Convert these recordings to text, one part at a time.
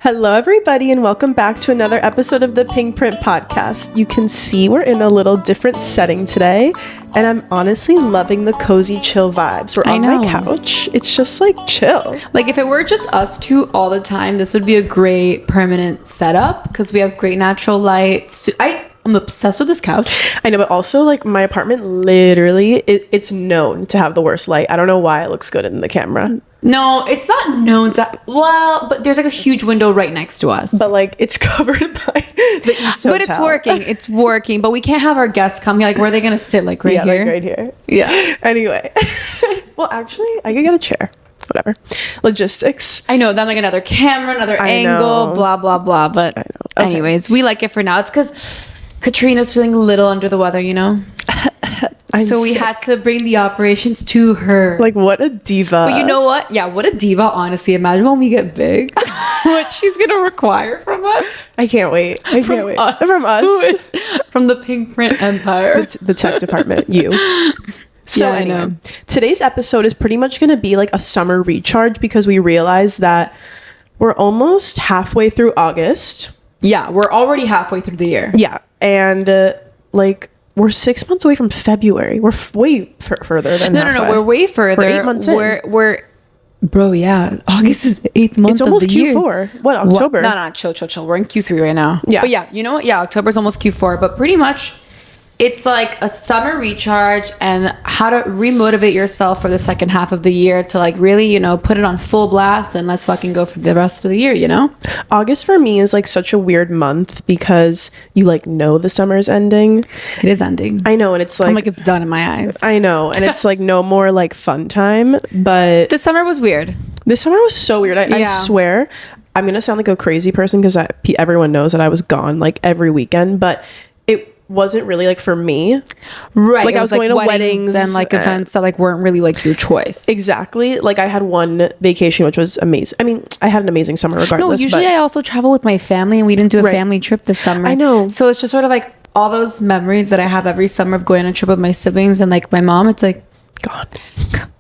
Hello, everybody, and welcome back to another episode of the Pink Print Podcast. You can see we're in a little different setting today, and I'm honestly loving the cozy, chill vibes. We're on my couch. It's just like chill. Like if it were just us two all the time, this would be a great permanent setup because we have great natural light. So I'm obsessed with this couch. I know, but also like my apartment literally, it's known to have the worst light. I don't know why it looks good in the camera. No, it's not known to. Well, but there's like a huge window right next to us. But like it's covered by the East Hotel. But it's working. It's working. But we can't have our guests come here. Like, where are they gonna sit? Like right here? Like right here. Yeah. Anyway, well, actually, I could get a chair. Whatever. Logistics. I know. Then like another camera, another angle, blah blah blah. But anyways, we like it for now. It's because Katrina's feeling a little under the weather, you know. So we had to bring the operations to her. Like, what a diva. But you know what? Yeah, what a diva, honestly. Imagine when we get big. What she's going to require from us. I can't wait. From us. From the Pink Print Empire. The tech department, you. So yeah, anyway, today's episode is pretty much going to be like a summer recharge because we realized that we're almost halfway through August. Yeah, we're already halfway through the year. Yeah. And like... we're 6 months away from February. We're way further than halfway. No. We're way further. We're 8 months in. We're bro, yeah. August is the 8th month. It's almost of the Q4. Year. What, October? No. Chill. We're in Q3 right now. Yeah. But yeah, you know what? Yeah, October's almost Q4. But pretty much, it's like a summer recharge and how to remotivate yourself for the second half of the year to like really, you know, put it on full blast and let's fucking go for the rest of the year, you know? August for me is like such a weird month because you like know the summer's ending. It is ending. I know, and it's like... I'm like, it's done in my eyes. I know, and it's like no more like fun time, but... This summer was weird. This summer was so weird. I swear, I'm going to sound like a crazy person because everyone knows that I was gone like every weekend, but it wasn't really like for me, right? Like I was going to weddings and like events that like weren't really like your choice. Exactly. Like I had one vacation which was amazing. I mean, I had an amazing summer regardless. No, usually I also travel with my family and we didn't do a family trip this summer. I know. So it's just sort of like all those memories that I have every summer of going on a trip with my siblings and like my mom. It's like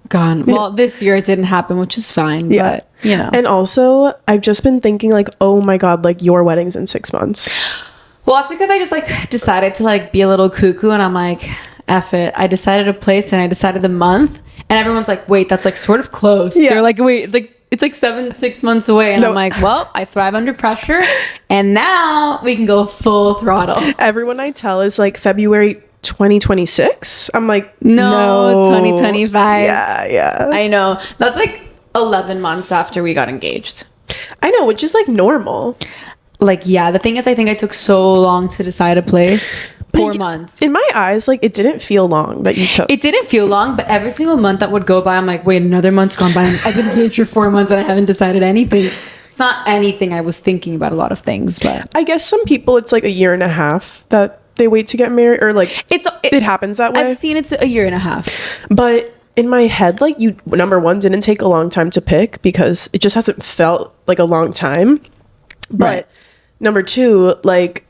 gone. Well, this year it didn't happen, which is fine. Yeah, but you know. And also, I've just been thinking like, oh my god, like your wedding's in 6 months. Well, that's because I just like decided to like be a little cuckoo and I'm like, F it. I decided a place and I decided the month and everyone's like, wait, that's like sort of close. Yeah. They're like, wait, like it's like 6 months away. And I'm like, well, I thrive under pressure and now we can go full throttle. Everyone I tell is like February 2026. I'm like, no, 2025. Yeah. I know. That's like 11 months after we got engaged. I know, which is like normal. Like, yeah, the thing is, I think I took so long to decide a place. 4 months. In my eyes, like, it didn't feel long that you took. It didn't feel long, but every single month that would go by, I'm like, wait, another month's gone by. I've been engaged for 4 months and I haven't decided anything. It's not anything. I was thinking about a lot of things, but... I guess some people, it's like a year and a half that they wait to get married, or like, it happens that way. I've seen it's a year and a half. But in my head, like, you, number one, didn't take a long time to pick because it just hasn't felt like a long time. But... right. Number two, like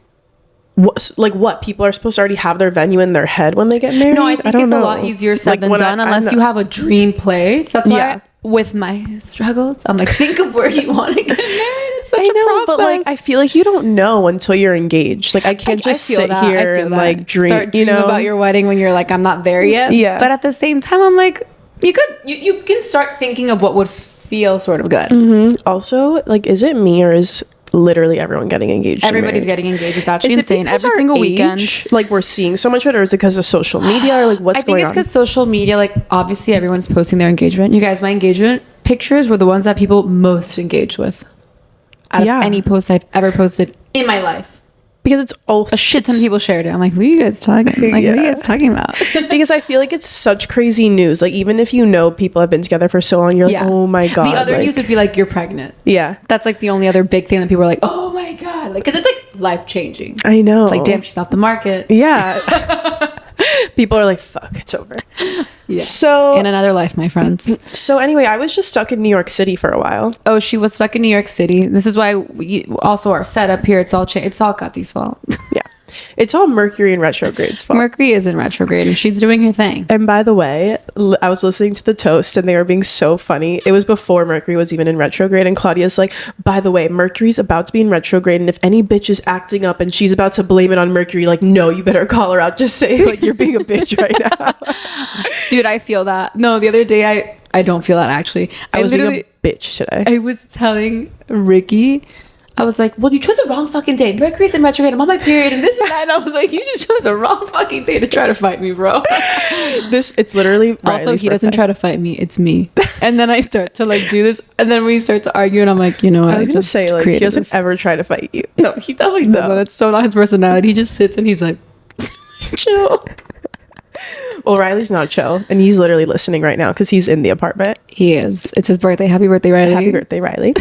what people are supposed to already have their venue in their head when they get married. No, I think it's a lot easier said than done unless you have a dream place. That's why with my struggles, I'm like, think of where you want to get married. It's such a process. But like I feel like you don't know until you're engaged. Like I can't just sit here and like dream. Start dreaming about your wedding when you're like, I'm not there yet. Yeah. But at the same time, I'm like, you can start thinking of what would feel sort of good. Mm-hmm. Also, like, is it me or is literally everyone getting engaged? Everybody's getting engaged. It's actually insane. Every single weekend, like we're seeing so much of it, or is it because of social media, or like what's going on? I think it's because social media, like obviously everyone's posting their engagement. You guys, my engagement pictures were the ones that people most engaged with out of any post I've ever posted in my life. Because it's also a shit ton of people shared it. I'm like, what are you guys talking? Like, what are you guys talking about? Because I feel like it's such crazy news. Like, even if you know people have been together for so long, you're like, oh my god. The other news would be like, you're pregnant. Yeah, that's like the only other big thing that people are like, oh my god, like, because it's like life changing. I know. It's like, damn, she's off the market. Yeah. People are like, fuck, it's over. Yeah. So in another life, my friends. So anyway, I was just stuck in New York City for a while. Oh, she was stuck in New York City. This is why also our setup here, it's all Kati's fault. Yeah. It's all Mercury in retrograde's fault. Mercury is in retrograde and she's doing her thing. And by the way, I was listening to the toast and they were being so funny. It was before Mercury was even in retrograde, and Claudia's like, by the way, Mercury's about to be in retrograde, and if any bitch is acting up and she's about to blame it on Mercury, like, no, you better call her out. Just say like you're being a bitch right now. Dude, I feel that. No, the other day I don't feel that actually. I was being a bitch today. I was telling Ricky, I was like, well, you chose the wrong fucking day. Mercury's in retrograde. I'm on my period and this and that. And I was like, you just chose the wrong fucking day to try to fight me, bro. It's literally also, he doesn't try to fight me. It's me. And then I start to like do this. And then we start to argue. And I'm like, you know what? I was going to say, like, he doesn't ever try to fight you. No, he definitely doesn't. It's so not his personality. He just sits and he's like, chill. Well, Riley's not chill. And he's literally listening right now because he's in the apartment. He is. It's his birthday. Happy birthday, Riley. Happy birthday, Riley.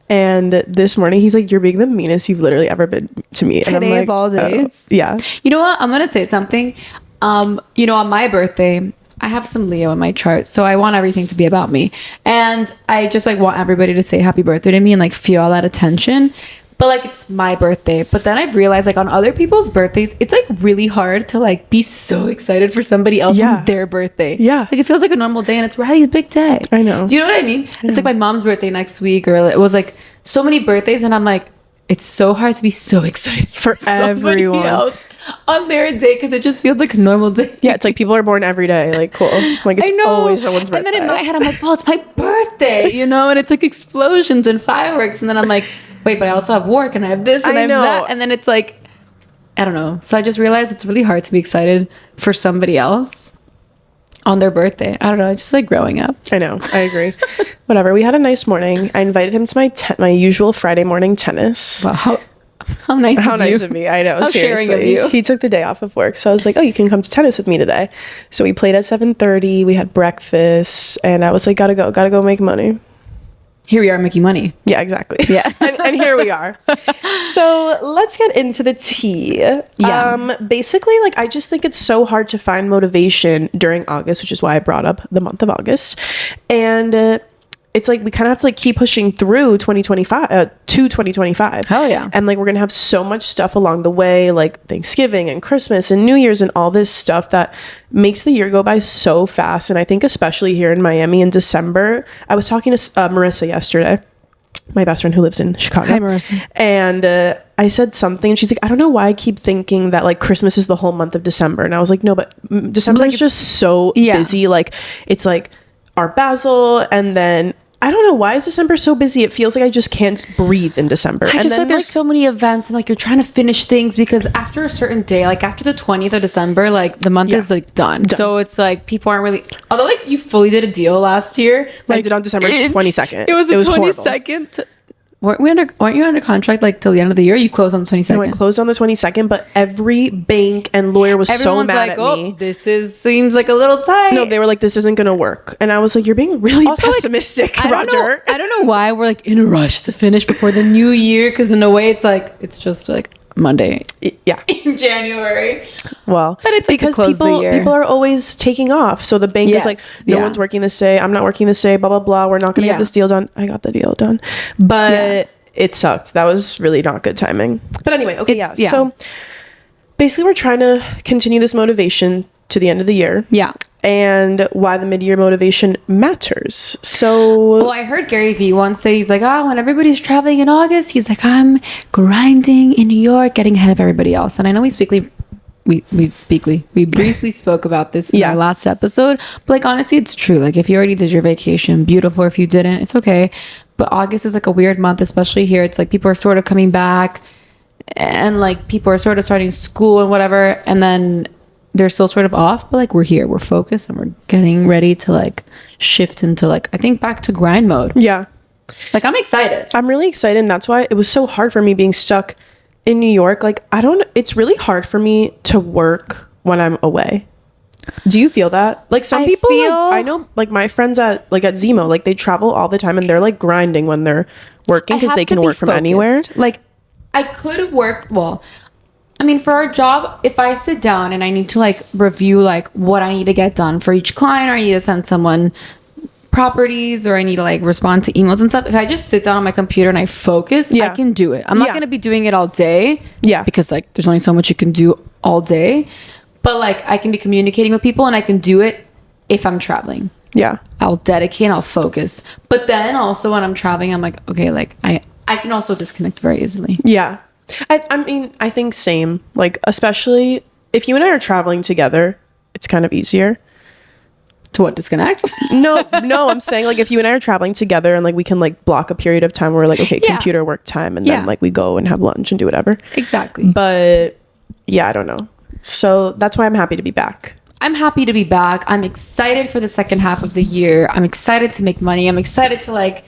And this morning he's like, you're being the meanest you've literally ever been to me. Today and I'm like, of all days. Oh. Yeah. You know what? I'm going to say something. You know, on my birthday, I have some Leo in my chart. So I want everything to be about me. And I just like want everybody to say happy birthday to me and like feel all that attention. But like, it's my birthday. But then I've realized like on other people's birthdays, it's like really hard to like be so excited for somebody else on their birthday. Yeah. Like it feels like a normal day and it's Riley's big day. I know. Do you know what I mean? It's like my mom's birthday next week, or it was like so many birthdays. And I'm like, it's so hard to be so excited for everyone else on their day because it just feels like a normal day. Yeah, it's like people are born every day. Like, cool. Like, it's always someone's birthday. And then in my head, I'm like, well, it's my birthday, you know? And it's like explosions and fireworks. And then I'm like, wait, but I also have work and I have this and I have that. And then it's like, I don't know. So I just realized it's really hard to be excited for somebody else on their birthday. I don't know. It's just like growing up. I know. I agree. Whatever. We had a nice morning. I invited him to my usual Friday morning tennis. Wow. How nice How of nice you. of me. I know. How seriously. sharing of you. He took the day off of work. So I was like, oh, you can come to tennis with me today. So we played at 7:30. We had breakfast. And I was like, gotta go make money. Here we are making money. Yeah, exactly. Yeah. and here we are. So let's get into the tea. Yeah. Basically, like, I just think it's so hard to find motivation during August, which is why I brought up the month of August. And it's like we kind of have to like keep pushing through 2025 to 2025. Hell yeah. And like we're gonna have so much stuff along the way, like Thanksgiving and Christmas and New Year's and all this stuff that makes the year go by so fast. And I think especially here in Miami in December, I was talking to Marissa yesterday, my best friend who lives in Chicago. Hi, Marissa. And I said something and she's like, I don't know why I keep thinking that like Christmas is the whole month of December. And I was like, no, but December is just so busy. Like it's like Art Basel, and then I don't know why is December so busy. It feels like I just can't breathe in December. I just feel like there's so many events and like you're trying to finish things because after a certain day, like after the 20th of December, like the month is like done. So it's like people aren't really, although like you fully did a deal last year. Like, I did on December 22nd. It was the 22nd. Weren't you under contract like till the end of the year? You closed on the 22nd. No, I closed on the 22nd, but every bank and lawyer was so mad at me. This seems like a little tight. No, they were like, this isn't gonna work. And I was like, you're being really pessimistic, like, Roger. I don't know why we're like in a rush to finish before the new year, because in a way it's like it's just like Monday in January. Well, but it's like because people are always taking off, so the bank is like, no one's working this day, I'm not working this day, blah blah blah, we're not gonna get this deal done. I got the deal done, but it sucked. That was really not good timing. But anyway, so basically we're trying to continue this motivation to the end of the year, and why the mid-year motivation matters. So I heard Gary Vee once say, he's like, when everybody's traveling in August, he's like, I'm grinding in New York, getting ahead of everybody else. And I know we briefly spoke about this in our last episode, but like honestly it's true. Like if you already did your vacation, beautiful. If you didn't, it's okay. But August is like a weird month, especially here. It's like people are sort of coming back and like people are sort of starting school and whatever, and then they're still sort of off, but like we're here, we're focused, and we're getting ready to like shift into like, I think, back to grind mode. Like I'm excited. I'm really excited, and that's why it was so hard for me being stuck in New York. Like it's really hard for me to work when I'm away. Do you feel that? Like some people, like, I know like my friends at Zemo, like they travel all the time and they're like grinding when they're working because they can work from anywhere. Like I could work, I mean, for our job, if I sit down and I need to like review like what I need to get done for each client, or I need to send someone properties or I need to like respond to emails and stuff, if I just sit down on my computer and I focus, I can do it. I'm not going to be doing it all day. Yeah. Because like there's only so much you can do all day. But like I can be communicating with people and I can do it if I'm traveling. Yeah. I'll dedicate and I'll focus. But then also when I'm traveling, I'm like, okay, like I can also disconnect very easily. Yeah. I mean, I think same. Like, especially if you and I are traveling together, it's kind of easier. To what, disconnect? No, I'm saying like if you and I are traveling together and like we can like block a period of time where we're like, okay, computer work time, and then like we go and have lunch and do whatever. Exactly. But yeah, I don't know. So that's why I'm happy to be back. I'm happy to be back. I'm excited for the second half of the year. I'm excited to make money. I'm excited to like,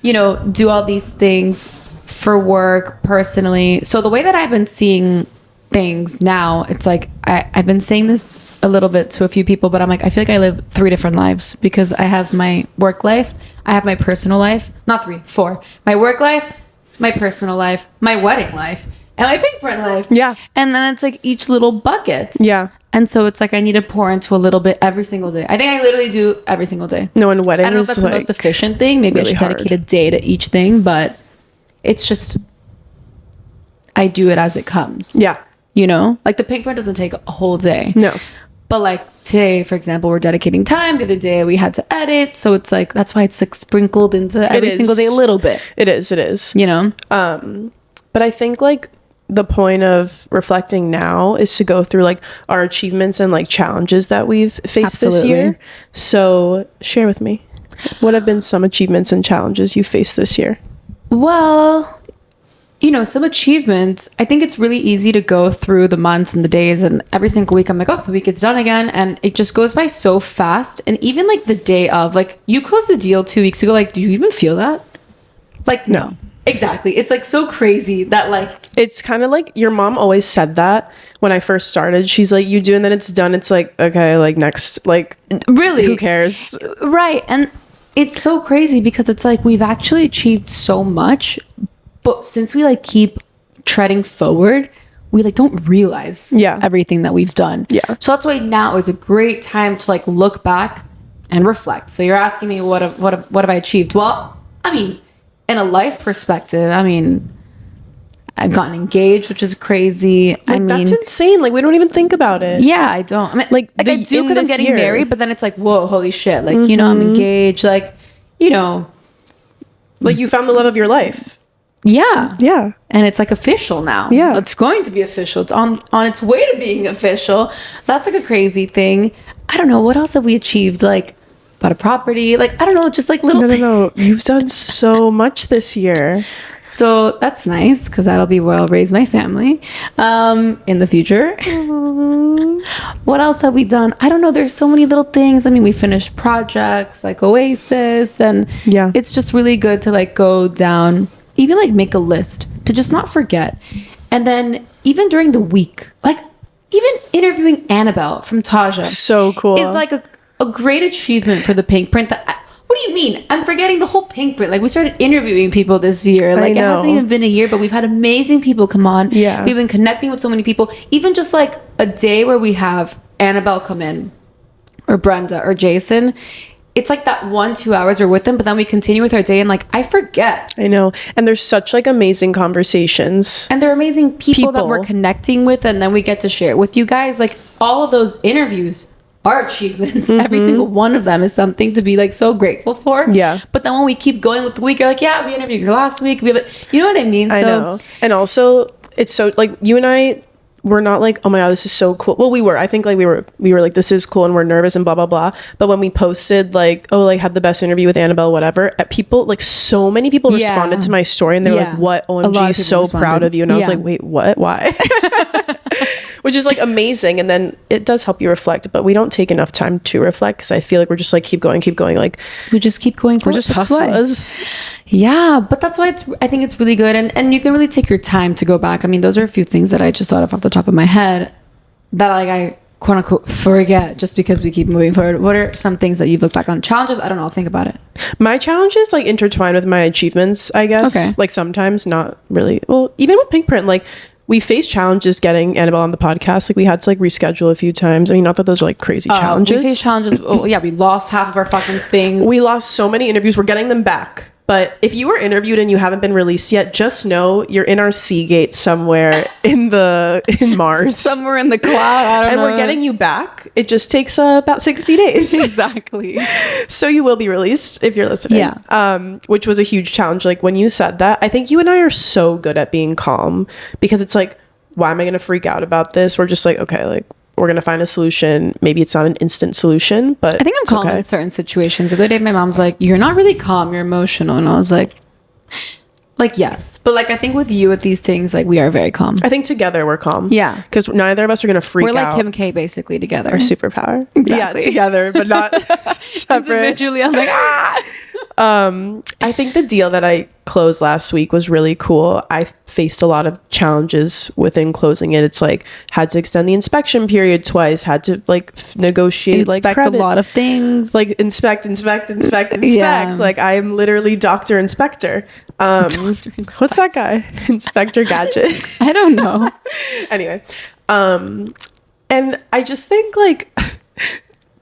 you know, do all these things for work personally. So the way that I've been seeing things now, it's like I've been saying this a little bit to a few people, but I'm like, I feel like I live 3 different lives because I have my work life, I have my personal life, not 3, 4, my work life, my personal life, my wedding life, and my pink print life. Yeah. And then it's like each little bucket. Yeah. And so it's like I need to pour into a little bit every single day. I think I literally do every single day. No, in weddings, I don't know if that's like the most efficient thing. Maybe really I should dedicate a day to each thing, but it's just I do it as it comes. Yeah. You know, like the pink print doesn't take a whole day. No. But like today, for example, we're dedicating time. The other day we had to edit. So it's like, that's why it's like sprinkled into every single day a little bit. It is. You know? But I think like the point of reflecting now is to go through like our achievements and like challenges that we've faced this year. So share with me, what have been some achievements and challenges you faced this year? Well, you know, some achievements, I think it's really easy to go through the months and the days, and every single week I'm like, oh, the week is done again, and it just goes by so fast. And even like the day of, like, you closed the deal 2 weeks ago, like, do you even feel that? Like, no. Exactly. It's like so crazy that like, it's kind of like your mom always said that when I first started. She's like, you do and then it's done. It's like, okay, like next, like, really, who cares? Right. And it's so crazy because it's like we've actually achieved so much, but since we like keep treading forward, we like don't realize everything that we've done. Yeah. So that's why now is a great time to like look back and reflect. So you're asking me what have I achieved? Well, I mean, in a life perspective, I mean, I've gotten engaged, which is crazy. Like, I mean, that's insane. Like, we don't even think about it. Yeah, I don't. I mean, like I do because I'm getting married, but then it's like, whoa, holy shit. Like, you know, I'm engaged. Like, you know, like you found the love of your life. Yeah. Yeah. And it's like official now. Yeah. It's going to be official. It's on its way to being official. That's like a crazy thing. I don't know. What else have we achieved? Like, bought a property, like, I don't know, just like little No. You've done so much this year. So that's nice because that'll be where I'll raise my family in the future. What else have we done? I don't know. There's so many little things. I mean, we finished projects like Oasis, and it's just really good to like go down, even like make a list to just not forget. And then even during the week, like even interviewing Annabelle from Taja. So cool. It's like a great achievement for the pink print. What do you mean? I'm forgetting the whole pink print. Like, we started interviewing people this year. Like, it hasn't even been a year, but we've had amazing people come on. Yeah. We've been connecting with so many people. Even just like a day where we have Annabelle come in, or Brenda, or Jason. It's like that 1-2 hours we're with them, but then we continue with our day, and like I forget. I know. And there's such like amazing conversations. And they're amazing people that we're connecting with, and then we get to share it with you guys. Like, all of those interviews are achievements. Every single one of them is something to be like so grateful for. Yeah. But then when we keep going with the week, you're like, yeah, we interviewed you last week. We have you know what I mean? I know. And also, it's so like you and I were not like, oh my god, this is so cool. Well, we were. I think like we were like, this is cool, and we're nervous and blah blah blah. But when we posted like, oh, like had the best interview with Annabelle, whatever, people like so many people responded to my story, and they're like, what? OMG, so proud of you. And I was like, wait, what? Why? Which is like amazing. And then it does help you reflect, but we don't take enough time to reflect because I feel like we're just like keep going. Like we just keep going. We're just hustlers. Yeah, but that's why I think it's really good, and you can really take your time to go back. I mean, those are a few things that I just thought of off the top of my head that like I quote unquote forget just because we keep moving forward. What are some things that you've looked back on? Challenges? I don't know. I'll think about it. My challenges like intertwine with my achievements, I guess. Okay. Like sometimes, not really. Well, even with pink print, like we faced challenges getting Annabelle on the podcast. Like we had to like reschedule a few times. I mean, not that those are like crazy challenges. We faced challenges. We lost half of our fucking things. We lost so many interviews. We're getting them back. But if you were interviewed and you haven't been released yet, just know you're in our Seagate somewhere in Mars. Somewhere in the cloud. I don't know. And we're getting you back. It just takes about 60 days. Exactly. So you will be released if you're listening. Yeah. Which was a huge challenge. Like when you said that, I think you and I are so good at being calm because it's like, why am I going to freak out about this? We're just like, okay, like we're going to find a solution. Maybe it's not an instant solution, but I think I'm calm in certain situations. The other day, my mom's like, you're not really calm, you're emotional. And I was like, yes. But like, I think with you, with these things, like we are very calm. I think together we're calm. Yeah. Because neither of us are going to freak out. We're like Kim K basically together. Our superpower. Exactly. Yeah, together, but not separate. Individually, I'm like, I think the deal that I closed last week was really cool. I faced a lot of challenges within closing it. It's like had to extend the inspection period twice, had to like negotiate like credit. A lot of things. Like inspect. Yeah. Like I am literally Dr. Inspector. What's that guy? Inspector Gadget. I don't know. Anyway. And I just think like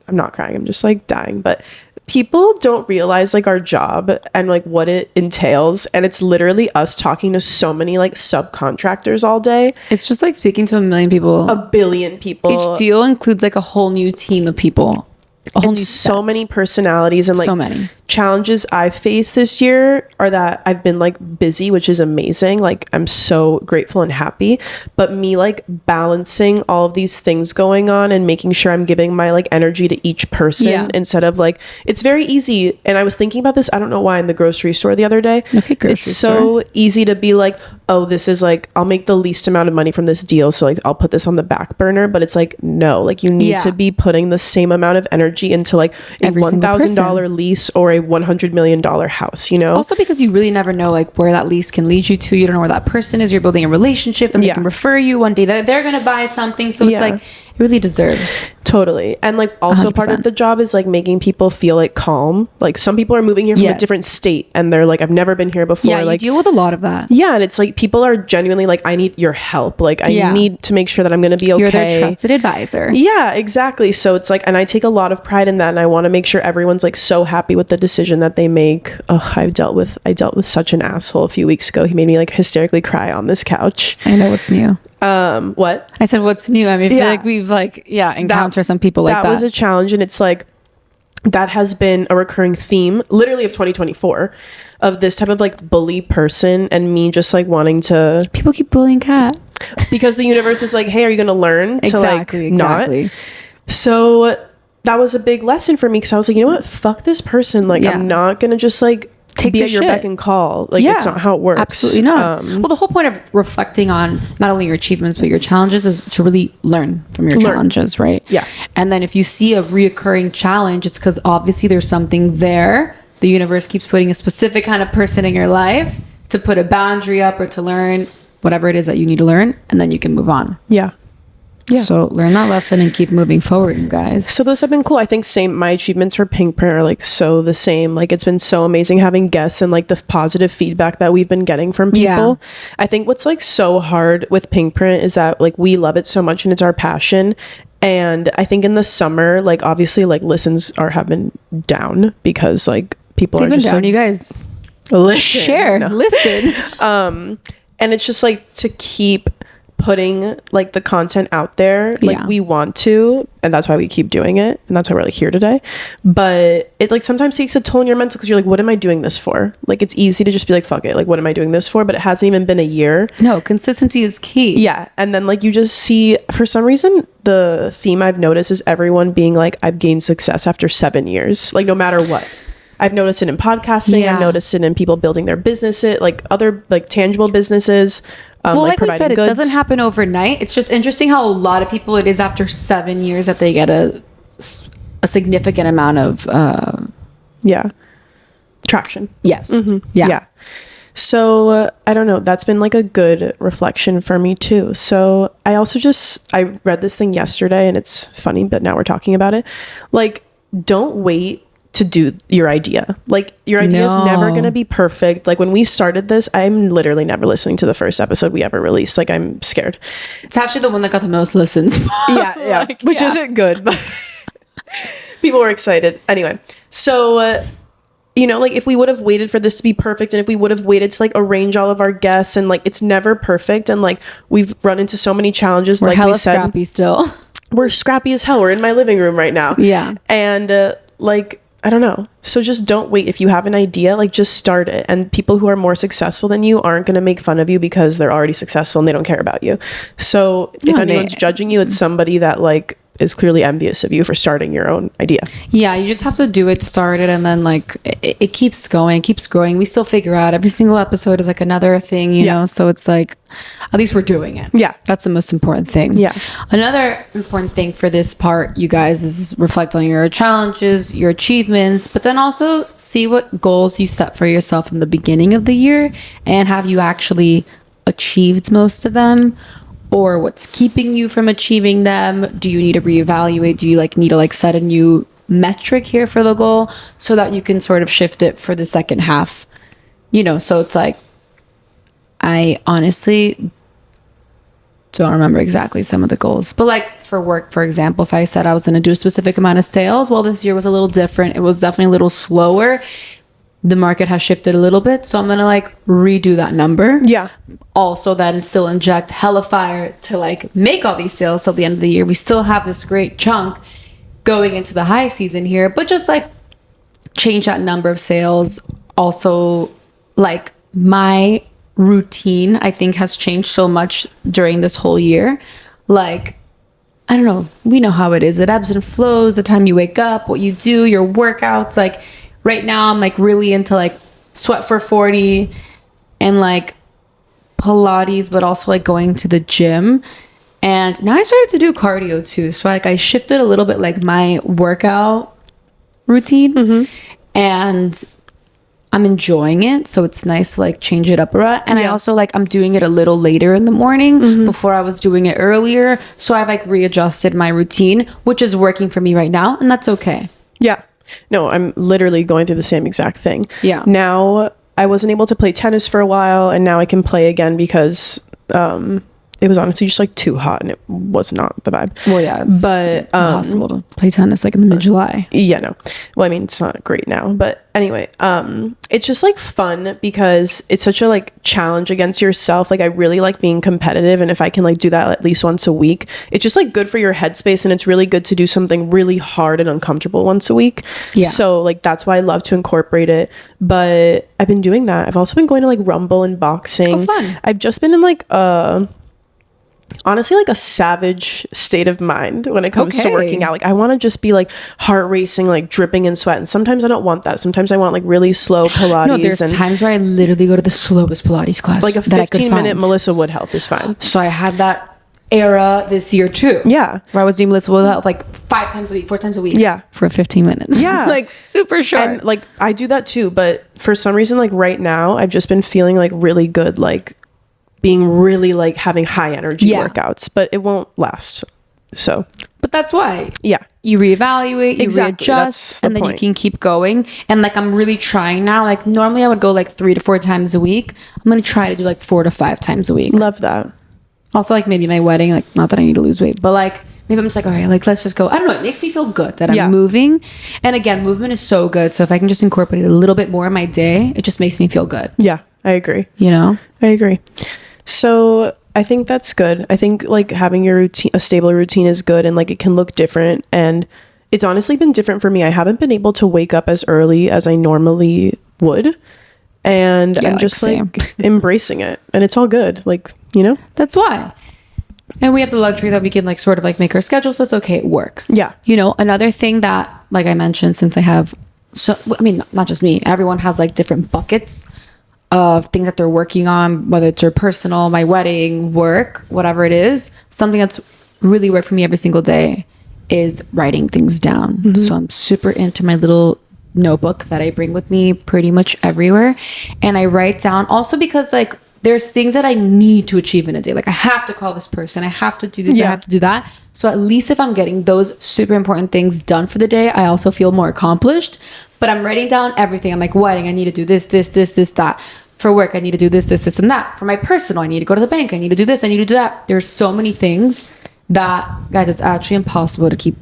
I'm not crying, I'm just like dying, but people don't realize like our job and like what it entails, and it's literally us talking to so many like subcontractors all day. It's just like speaking to a million people, a billion people. Each deal includes like a whole new team of people, a whole new so many personalities, and like so many challenges I faced this year are that I've been like busy, which is amazing. Like I'm so grateful and happy, but me like balancing all of these things going on and making sure I'm giving my like energy to each person instead of like, it's very easy. And I was thinking about this, I don't know why, in the grocery store the other day. Okay, grocery it's so store. Easy to be like, oh, this is like, I'll make the least amount of money from this deal, so like I'll put this on the back burner. But it's like, no, like you need to be putting the same amount of energy into like a $1,000 lease or a $100 million house, you know? Also because you really never know like where that lease can lead you to. You don't know where that person is. You're building a relationship and they can refer you one day that they're going to buy something. So it's like, it really deserves. Totally. And like also 100%. Part of the job is like making people feel like calm. Like some people are moving here from a different state and they're like, I've never been here before. Yeah, like, you deal with a lot of that. Yeah. And it's like people are genuinely like, I need your help. Like I need to make sure that I'm going to be okay. You're their trusted advisor. Yeah, exactly. So it's like, and I take a lot of pride in that, and I want to make sure everyone's like so happy with the decision that they make. Oh, I dealt with such an asshole a few weeks ago. He made me like hysterically cry on this couch. I know what's new. What? I said, what's new? I mean, I feel like we've like, encountered some people like that. That was a challenge. And it's like, that has been a recurring theme literally of 2024 of this type of like bully person, and me just like wanting to. People keep bullying Kat. Because the universe is like, hey, are you going to learn to like not? So that was a big lesson for me, because I was like, you know what? Fuck this person. Like, I'm not going to just like be at your beck and call. Like, it's not how it works. Absolutely not. Well, the whole point of reflecting on not only your achievements but your challenges is to really learn from your challenges, right? Yeah. And then if you see a reoccurring challenge, it's because obviously there's something there. The universe keeps putting a specific kind of person in your life to put a boundary up or to learn whatever it is that you need to learn, and then you can move on. Yeah. So learn that lesson and keep moving forward, you guys. So those have been cool. I think my achievements for Pink Print are like so the same. Like it's been so amazing having guests and like the positive feedback that we've been getting from people. I think what's like so hard with Pink Print is that like we love it so much and it's our passion. And I think in the summer, like obviously like listens have been down because like people are just down. Like, you guys listen. Listen. And it's just like to keep putting like the content out there, like we want to, and that's why we keep doing it, and that's why we're like here today. But it like sometimes takes a toll on your mental, because you're like, what am I doing this for? Like it's easy to just be like, fuck it, like what am I doing this for? But it hasn't even been a year. No, consistency is key. And then like you just see, for some reason the theme I've noticed is everyone being like, I've gained success after 7 years, like no matter what. I've noticed it in podcasting. I've noticed it in people building their businesses, like other like tangible businesses. Well, like we said, it doesn't happen overnight. It's just interesting how a lot of people, it is after 7 years that they get a significant amount of traction. Yes. Mm-hmm. Yeah. So I don't know. That's been like a good reflection for me too. So I also I read this thing yesterday, and it's funny, but now we're talking about it. Like, don't wait to do your idea. Like your idea is never going to be perfect. Like when we started this, I'm literally never listening to the first episode we ever released. Like I'm scared. It's actually the one that got the most listens. Yeah. Like, which isn't good, but people were excited. Anyway, so, you know, like if we would have waited for this to be perfect and if we would have waited to like arrange all of our guests and like it's never perfect and like we've run into so many challenges. We're like hella we said, scrappy still. We're scrappy as hell. We're in my living room right now. Yeah. And like, I don't know. So just don't wait. If you have an idea, like just start it. And people who are more successful than you aren't going to make fun of you because they're already successful and they don't care about you. So if anyone's judging you, it's somebody that like is clearly envious of you for starting your own idea. Yeah, you just have to do it, start it, and then like it keeps going, keeps growing. We still figure out every single episode is like another thing, you know? So it's like, at least we're doing it. Yeah. That's the most important thing. Yeah. Another important thing for this part, you guys, is reflect on your challenges, your achievements, but then also see what goals you set for yourself in the beginning of the year and have you actually achieved most of them, or what's keeping you from achieving them. Do you need to reevaluate? Do you like need to like set a new metric here for the goal so that you can sort of shift it for the second half, you know? So it's like, I honestly don't remember exactly some of the goals, but like for work, for example, if I said I was going to do a specific amount of sales, well, this year was a little different. It was definitely a little slower. The market has shifted a little bit, so I'm gonna like redo that number. Yeah. Also, then still inject hella fire to like make all these sales till the end of the year. We still have this great chunk going into the high season here, but just like change that number of sales. Also, like my routine, I think, has changed so much during this whole year. Like, I don't know, we know how it is. It ebbs and flows. The time you wake up, what you do, your workouts, like. Right now, I'm like really into like Sweat for 40 and like Pilates, but also like going to the gym. And now I started to do cardio too. So like I shifted a little bit like my workout routine and I'm enjoying it. So it's nice to like change it up a lot. And I also like, I'm doing it a little later in the morning. Before I was doing it earlier. So I've like readjusted my routine, which is working for me right now. And that's okay. Yeah. No, I'm literally going through the same exact thing. Yeah. Now, I wasn't able to play tennis for a while, and now I can play again because it was honestly just like too hot and it was not the vibe. Well, yeah, it's impossible to play tennis like in the mid-July. Yeah, no. Well, I mean, it's not great now, but anyway, it's just like fun because it's such a like challenge against yourself. Like I really like being competitive, and if I can like do that at least once a week, it's just like good for your headspace, and it's really good to do something really hard and uncomfortable once a week. Yeah. So like that's why I love to incorporate it. But I've been doing that. I've also been going to like Rumble and boxing. Oh, fun. I've just been in like honestly like a savage state of mind when it comes to working out. Like I want to just be like heart racing, like dripping in sweat, and sometimes I don't want that. Sometimes I want like really slow Pilates. No, there's times where I literally go to the slowest Pilates class. Like a 15-minute Melissa Woodhealth is fine. So I had that era this year too. Yeah. Where I was doing Melissa Woodhealth like 5 times a week, 4 times a week. Yeah. For 15 minutes. Yeah. Like super short. And like I do that too, but for some reason like right now I've just been feeling like really good, like being really like having high energy workouts, but it won't last. So, but that's why. Yeah. You reevaluate, you readjust, and then you can keep going. And like, I'm really trying now. Like normally I would go like 3 to 4 times a week. I'm going to try to do like 4 to 5 times a week. Love that. Also like maybe my wedding, like not that I need to lose weight, but like maybe I'm just like, all right, like let's just go. I don't know. It makes me feel good that I'm moving. And again, movement is so good. So if I can just incorporate it a little bit more in my day, it just makes me feel good. Yeah, I agree. You know? I agree. So I think that's good. I think like having your routine, a stable routine is good, and like it can look different. And it's honestly been different for me. I haven't been able to wake up as early as I normally would. And I'm just like embracing it, and it's all good. Like, you know, that's why. And we have the luxury that we can like sort of like make our schedule. So it's okay. It works. Yeah. You know, another thing that, like I mentioned, since I have, so, I mean, not just me, everyone has like different buckets of things that they're working on, whether it's your personal, my wedding, work, whatever it is. Something that's really worked for me every single day is writing things down. So I'm super into my little notebook that I bring with me pretty much everywhere. And I write down also because like there's things that I need to achieve in a day. Like I have to call this person, I have to do this, I have to do that. So at least if I'm getting those super important things done for the day, I also feel more accomplished. But I'm writing down everything. I'm like, wedding, I need to do this, that. For work, I need to do this, and that. For my personal, I need to go to the bank, I need to do this, I need to do that. There's so many things that, guys, it's actually impossible to keep.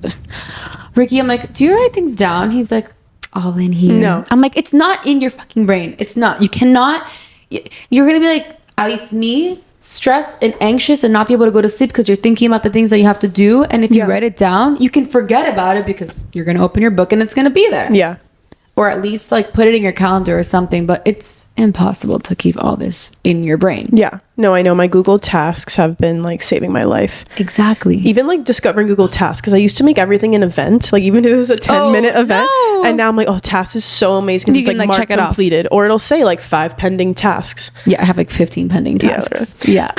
Ricky, I'm like, do you write things down? He's like, all in here. No. I'm like, it's not in your fucking brain. It's not. You cannot. You're going to be like, at least me, stressed and anxious and not be able to go to sleep because you're thinking about the things that you have to do. And if you write it down, you can forget about it because you're going to open your book and it's going to be there. Yeah. Or at least like put it in your calendar or something, but it's impossible to keep all this in your brain. Yeah. No, I know my Google Tasks have been like saving my life. Exactly. Even like discovering Google Tasks, because I used to make everything an event, like even if it was a 10-minute event. No. And now I'm like, oh, Tasks is so amazing because it's like marked completed. Or it'll say like 5 pending tasks. Yeah, I have like 15 pending tasks. Yeah.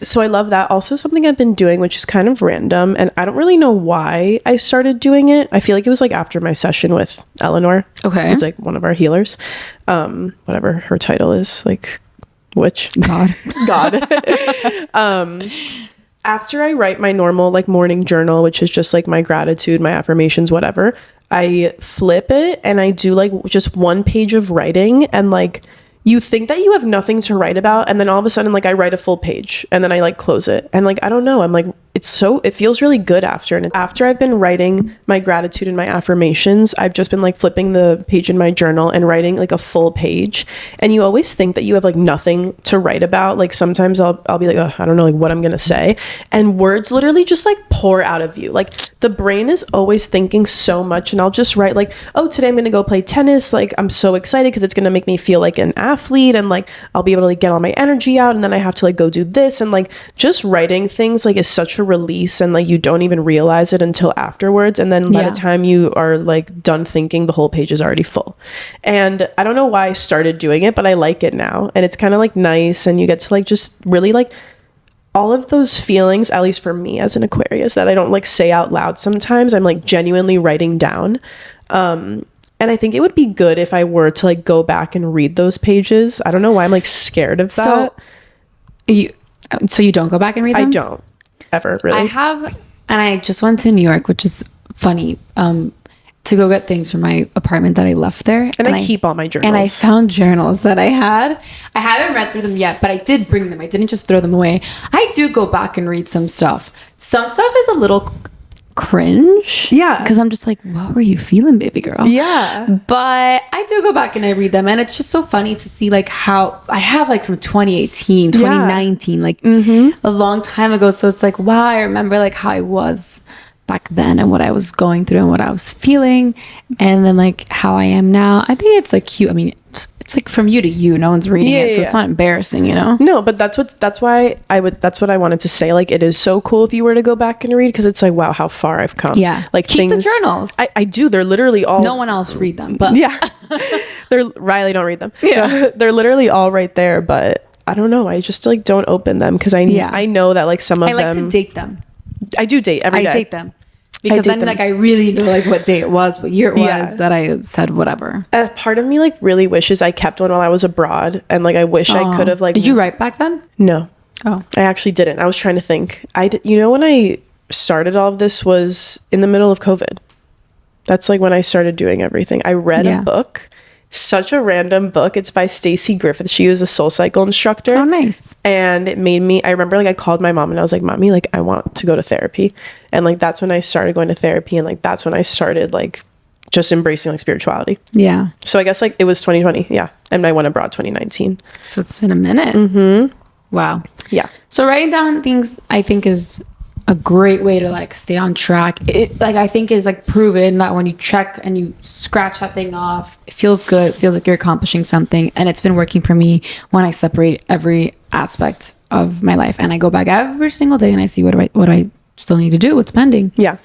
So I love that. Also, something I've been doing, which is kind of random, and I don't really know why I started doing it. I feel like it was like after my session with Eleanor. Okay. Who's like one of our healers. Whatever her title is, like witch. God. After I write my normal like morning journal, which is just like my gratitude, my affirmations, whatever, I flip it and I do like just 1 page of writing, and like you think that you have nothing to write about, and then all of a sudden like I write a full page and then I like close it, and like I don't know, I'm like, it feels really good after. And after I've been writing my gratitude and my affirmations, I've just been like flipping the page in my journal and writing like a full page. And you always think that you have like nothing to write about. Like sometimes I'll be like, oh, I don't know like what I'm gonna say, and words literally just like pour out of you. Like the brain is always thinking so much, and I'll just write like, oh, today I'm gonna go play tennis, like I'm so excited because it's gonna make me feel like an athlete, and like I'll be able to like get all my energy out, and then I have to like go do this. And like just writing things like is such a release, and like you don't even realize it until afterwards, and then by the time you are like done thinking, the whole page is already full. And I don't know why I started doing it, but I like it now, and it's kind of like nice, and you get to like just really like all of those feelings, at least for me as an Aquarius, that I don't like say out loud sometimes, I'm like genuinely writing down. And I think it would be good if I were to like go back and read those pages. I don't know why I'm like scared of that. So you don't go back and read them? I don't ever, really. I have, and I just went to New York, which is funny, to go get things from my apartment that I left there. And I keep all my journals. And I found journals that I had. I haven't read through them yet, but I did bring them. I didn't just throw them away. I do go back and read some stuff. Some stuff is a little cringe. Yeah. Because I'm just like, what were you feeling, baby girl? Yeah. But I do go back and I read them. And it's just so funny to see like how I have like from 2018, 2019, like a long time ago. So it's like, wow, I remember like how I was back then and what I was going through and what I was feeling, and then like how I am now. I think it's like cute. I mean, it's like from you to you. No one's reading it, so it's not embarrassing, you know? No, but that's what I wanted to say. Like, it is so cool if you were to go back and read, because it's like, wow, how far I've come. Yeah. Like keep the journals. I do. They're literally all. No one else read them, but yeah. Riley don't read them. Yeah. They're literally all right there, but I don't know. I just like don't open them because I know that like some of them. I like to date them. I do date every day. I date them. Because then like I really know like what day it was, what year it was that I said whatever. A part of me like really wishes I kept one while I was abroad, and like I wish I could have like. Did you write back then? No. Oh. I actually didn't. I was trying to think. You know, when I started all of this was in the middle of COVID. That's like when I started doing everything. I read a book. Such a random book. It's by Stacey Griffith. She was a soul cycle instructor. Oh, nice. And it made me, I remember like I called my mom and I was like, Mommy, like I want to go to therapy. And like that's when I started going to therapy, and like that's when I started like just embracing like spirituality. Yeah. So I guess like it was 2020. Yeah. And I went abroad 2019. So it's been a minute. Wow. Yeah. So writing down things I think is a great way to like stay on track. It like I think is like proven that when you check and you scratch that thing off, it feels good. It feels like you're accomplishing something, and it's been working for me when I separate every aspect of my life and I go back every single day and I see what I still need to do, what's pending. Yeah.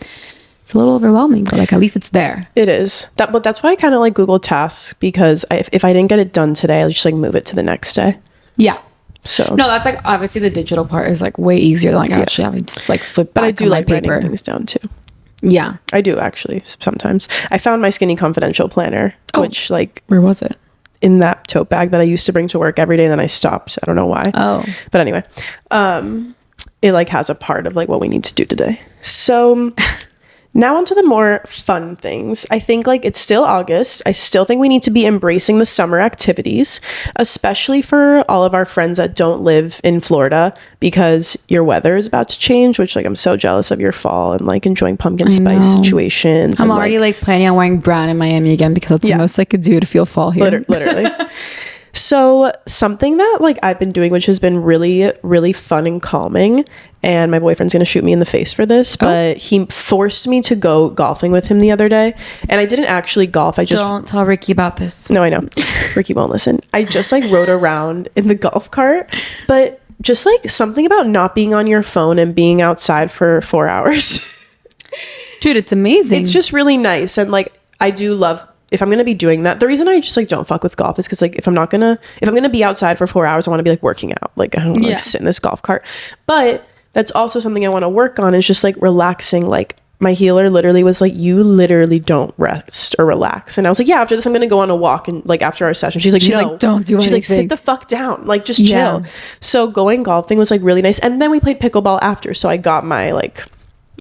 It's a little overwhelming, but like at least it's there. It is. But that's why I kind of like Google Tasks, because if I didn't get it done today, I'll just like move it to the next day. Yeah. So no, that's like obviously the digital part is like way easier than like actually having to like flip back. But I do like paper. writing things down too. Yeah, I do actually sometimes. I found my Skinny Confidential planner, which like where was it? in that tote bag that I used to bring to work every day, and then I stopped. I don't know why. Oh. But anyway, it like has a part of like what we need to do today. So now onto the more fun things. I think like it's still August. I still think we need to be embracing the summer activities, especially for all of our friends that don't live in Florida, because your weather is about to change, which like I'm so jealous of your fall and like enjoying pumpkin spice situations. I'm already like planning on wearing brown in Miami again because that's the most I could do to feel fall here. Literally. So something that like I've been doing, which has been really, really fun and calming, and my boyfriend's gonna shoot me in the face for this, but he forced me to go golfing with him the other day, and I didn't actually golf. I just don't tell Ricky about this. No, I know. Ricky won't listen. I just like rode around in the golf cart, but just like something about not being on your phone and being outside for 4 hours. Dude, it's amazing. It's just really nice, and like I do love. If I'm going to be doing that, the reason I just like don't fuck with golf is because like if I'm going to be outside for 4 hours, I want to be like working out. Like I don't want to like sit in this golf cart. But that's also something I want to work on, is just like relaxing. Like my healer literally was like, you literally don't rest or relax. And I was like, yeah, after this, I'm going to go on a walk. And like after our session, she's like, no, don't do anything. She's like, sit the fuck down. Like just chill. So going golfing was like really nice. And then we played pickleball after. So I got my like,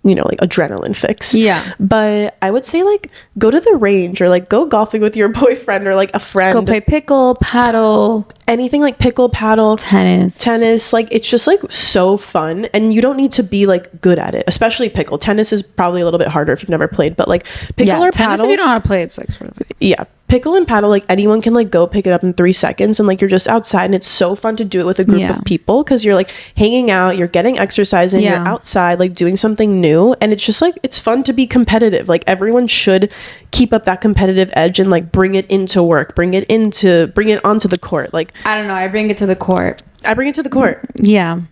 you know, like adrenaline fix. Yeah. But I would say like go to the range or like go golfing with your boyfriend or like a friend. Go play pickle, paddle. Anything like pickle, paddle, tennis. Like it's just like so fun, and you don't need to be like good at it, especially pickle. Tennis is probably a little bit harder if you've never played, but like pickle or tennis, paddle, if you don't know how to play, it's like sort of pickle and paddle, like anyone can like go pick it up in 3 seconds, and like you're just outside, and it's so fun to do it with a group of people because you're like hanging out, you're getting exercise, and you're outside like doing something new, and it's just like it's fun to be competitive. Like everyone should keep up that competitive edge and like bring it into work, bring it onto the court. Like I don't know, I bring it to the court. Yeah,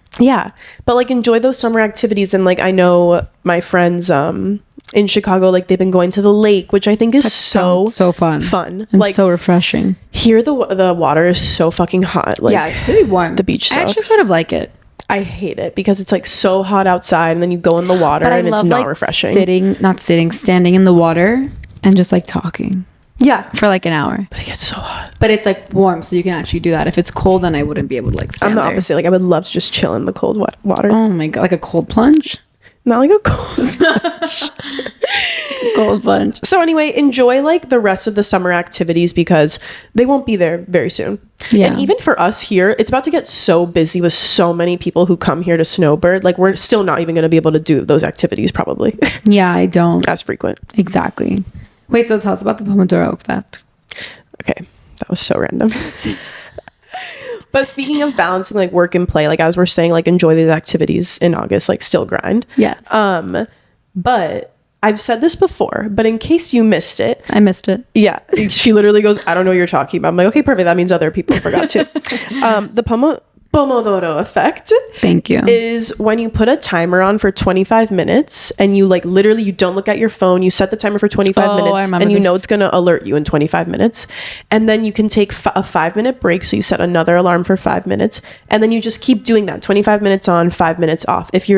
but like enjoy those summer activities. And like I know my friends in Chicago, like they've been going to the lake, which I think is so fun and like so refreshing. Here the water is so fucking hot. Like it's really warm. The beach sucks. I actually sort of like it. I hate it because it's like so hot outside, and then you go in the water and it's not refreshing. Standing in the water and just like talking. Yeah, for like an hour. But it gets so hot. But it's like warm, so you can actually do that. If it's cold, then I wouldn't be able to like stand there. I'm the opposite. Like I would love to just chill in the cold water. Oh my god, like a cold plunge? Not like a cold plunge. Cold plunge. So anyway, enjoy like the rest of the summer activities because they won't be there very soon. Yeah. And even for us here, it's about to get so busy with so many people who come here to snowbird. Like we're still not even going to be able to do those activities probably. Yeah, I don't. As frequent. Exactly. Wait, so tell us about the Pomodoro effect. Okay, that was so random. But speaking of balancing like work and play, like as we're saying, like enjoy these activities in August, like still grind. Yes. But I've said this before, but in case you missed it. I missed it. Yeah. She literally goes, I don't know what you're talking about. I'm like, okay, perfect. That means other people forgot too. The Pomodoro effect. Thank you. Is when you put a timer on for 25 minutes and you like literally you don't look at your phone, you set the timer for 25 minutes and you know it's going to alert you in 25 minutes. And then you can take a 5-minute break. So you set another alarm for 5 minutes and then you just keep doing that 25 minutes on, 5 minutes off. If you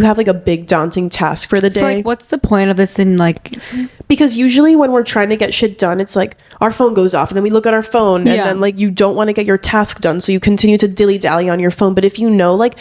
have like a big daunting task for the day. So like what's the point of this in like, because usually when we're trying to get shit done, it's like our phone goes off and then we look at our phone and then like you don't want to get your task done. So you continue to dilly-dally on your phone. But if you know like